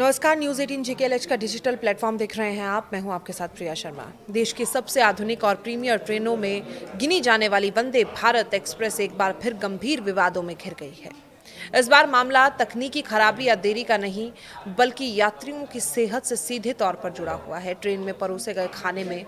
नमस्कार, न्यूज़ 18 जीकेएलएच का digital platform देख रहे हैं आप। मैं हूं आपके साथ प्रिया शर्मा। देश की सबसे आधुनिक और प्रीमियर ट्रेनों में गिनी जाने वाली वंदे भारत एक्सप्रेस एक बार फिर गंभीर विवादों में घिर गई है। इस बार मामला तकनीकी खराबी या देरी का नहीं, बल्कि यात्रियों की सेहत से सीधे तौर पर जुड़ा हुआ है। ट्रेन में परोसे गए खाने में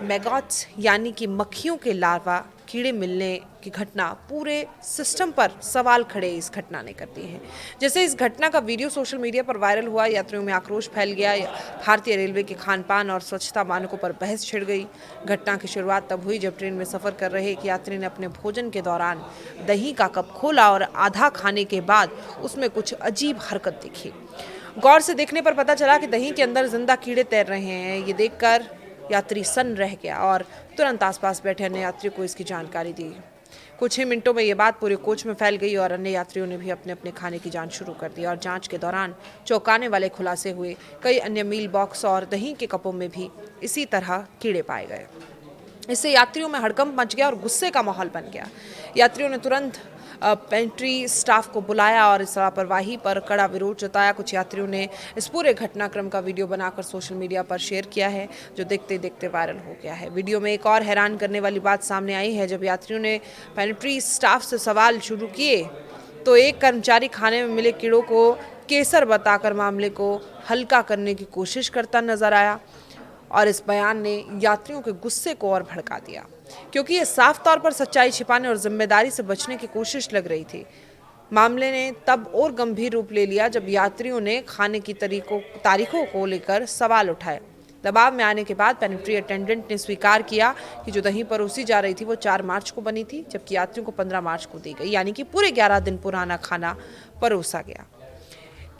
मैगॉट्स यानी कि मक्खियों के लार्वा कीड़े मिलने की घटना पूरे सिस्टम पर सवाल खड़े इस घटना ने करती है। जैसे इस घटना का वीडियो सोशल मीडिया पर वायरल हुआ, यात्रियों में आक्रोश फैल गया। भारतीय रेलवे के खान पान और स्वच्छता मानकों पर बहस छिड़ गई। घटना की शुरुआत तब हुई जब ट्रेन में सफर कर रहे एक यात्री ने अपने भोजन के दौरान दही का कप खोला और आधा खाने के बाद उसमें कुछ अजीब हरकत दिखी। गौर से देखने पर पता चला कि दही के अंदर जिंदा कीड़े तैर रहे हैं। ये देखकर यात्री सन्न रह गया और तुरंत आसपास बैठे अन्य यात्रियों को इसकी जानकारी दी। कुछ ही मिनटों में ये बात पूरे कोच में फैल गई और अन्य यात्रियों ने भी अपने अपने खाने की जांच शुरू कर दी और जांच के दौरान चौंकाने वाले खुलासे हुए। कई अन्य मील बॉक्स और दही के कपों में भी इसी तरह कीड़े पाए गए। इससे यात्रियों में हड़कंप मच गया और गुस्से का माहौल बन गया। यात्रियों ने तुरंत पेंट्री स्टाफ को बुलाया और इस लापरवाही पर कड़ा विरोध जताया। कुछ यात्रियों ने इस पूरे घटनाक्रम का वीडियो बनाकर सोशल मीडिया पर शेयर किया है, जो देखते देखते वायरल हो गया है। वीडियो में एक और हैरान करने वाली बात सामने आई है। जब यात्रियों ने पेंट्री स्टाफ से सवाल शुरू किए तो एक कर्मचारी खाने में मिले कीड़ों को केसर बताकर मामले को हल्का करने की कोशिश करता नजर आया और इस बयान ने यात्रियों के गुस्से को और भड़का दिया, क्योंकि ये साफ तौर पर सच्चाई छिपाने और जिम्मेदारी से बचने की कोशिश लग रही थी। मामले ने तब और गंभीर रूप ले लिया जब यात्रियों ने खाने की तारीखों को लेकर सवाल उठाए। दबाव में आने के बाद पेंट्री अटेंडेंट ने स्वीकार किया कि जो दही परोसी जा रही थी वो 4 मार्च को बनी थी, जबकि यात्रियों को 15 मार्च को दी गई, यानी कि पूरे 11 दिन पुराना खाना परोसा गया।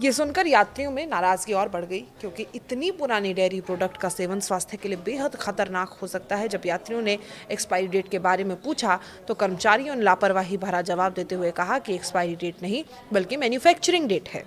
ये सुनकर यात्रियों में नाराजगी और बढ़ गई, क्योंकि इतनी पुरानी डेयरी प्रोडक्ट का सेवन स्वास्थ्य के लिए बेहद खतरनाक हो सकता है। जब यात्रियों ने एक्सपायरी डेट के बारे में पूछा तो कर्मचारियों ने लापरवाही भरा जवाब देते हुए कहा कि एक्सपायरी डेट नहीं बल्कि मैन्युफैक्चरिंग डेट है।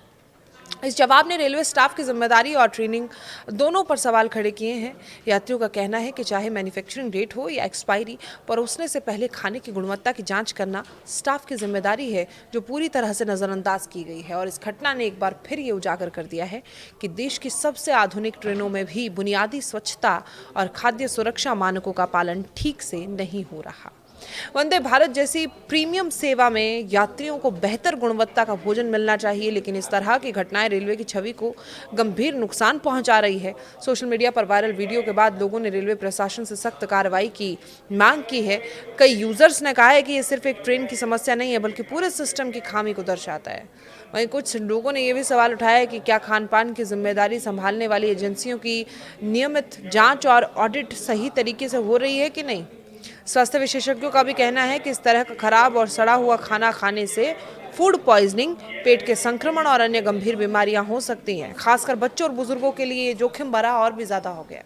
इस जवाब ने रेलवे स्टाफ की जिम्मेदारी और ट्रेनिंग दोनों पर सवाल खड़े किए हैं। यात्रियों का कहना है कि चाहे मैन्युफैक्चरिंग डेट हो या एक्सपायरी, परोसने से पहले खाने की गुणवत्ता की जांच करना स्टाफ की जिम्मेदारी है, जो पूरी तरह से नज़रअंदाज की गई है। और इस घटना ने एक बार फिर ये उजागर कर दिया है कि देश की सबसे आधुनिक ट्रेनों में भी बुनियादी स्वच्छता और खाद्य सुरक्षा मानकों का पालन ठीक से नहीं हो रहा। वंदे भारत जैसी प्रीमियम सेवा में यात्रियों को बेहतर गुणवत्ता का भोजन मिलना चाहिए, लेकिन इस तरह की घटनाएं रेलवे की छवि को गंभीर नुकसान पहुंचा रही है। सोशल मीडिया पर वायरल वीडियो के बाद लोगों ने रेलवे प्रशासन से सख्त कार्रवाई की मांग की है। कई यूजर्स ने कहा है कि ये सिर्फ एक ट्रेन की समस्या नहीं है, बल्कि पूरे सिस्टम की खामी को दर्शाता है। वहीं कुछ लोगों ने यह भी सवाल उठाया है कि क्या खान पान की जिम्मेदारी संभालने वाली एजेंसियों की नियमित जाँच और ऑडिट सही तरीके से हो रही है कि नहीं। स्वास्थ्य विशेषज्ञों का भी कहना है कि इस तरह का खराब और सड़ा हुआ खाना खाने से फूड पॉइजनिंग, पेट के संक्रमण और अन्य गंभीर बीमारियां हो सकती हैं। खासकर बच्चों और बुजुर्गों के लिए ये जोखिम भरा और भी ज़्यादा हो गया।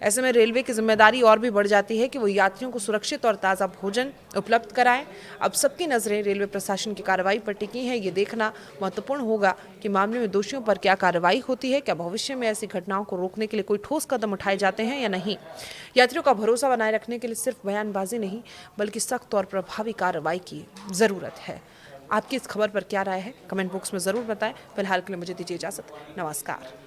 ऐसे में रेलवे की जिम्मेदारी और भी बढ़ जाती है कि वो यात्रियों को सुरक्षित और ताज़ा भोजन उपलब्ध कराएं। अब सबकी नज़रें रेलवे प्रशासन की कार्रवाई पर टिकी हैं। ये देखना महत्वपूर्ण होगा कि मामले में दोषियों पर क्या कार्रवाई होती है, क्या भविष्य में ऐसी घटनाओं को रोकने के लिए कोई ठोस कदम उठाए जाते हैं या नहीं। यात्रियों का भरोसा बनाए रखने के लिए सिर्फ बयानबाजी नहीं, बल्कि सख्त और प्रभावी कार्रवाई की ज़रूरत है। आपकी इस खबर पर क्या राय है, कमेंट बॉक्स में ज़रूर बताएं। फिलहाल के लिए मुझे दीजिए इजाज़त। नमस्कार।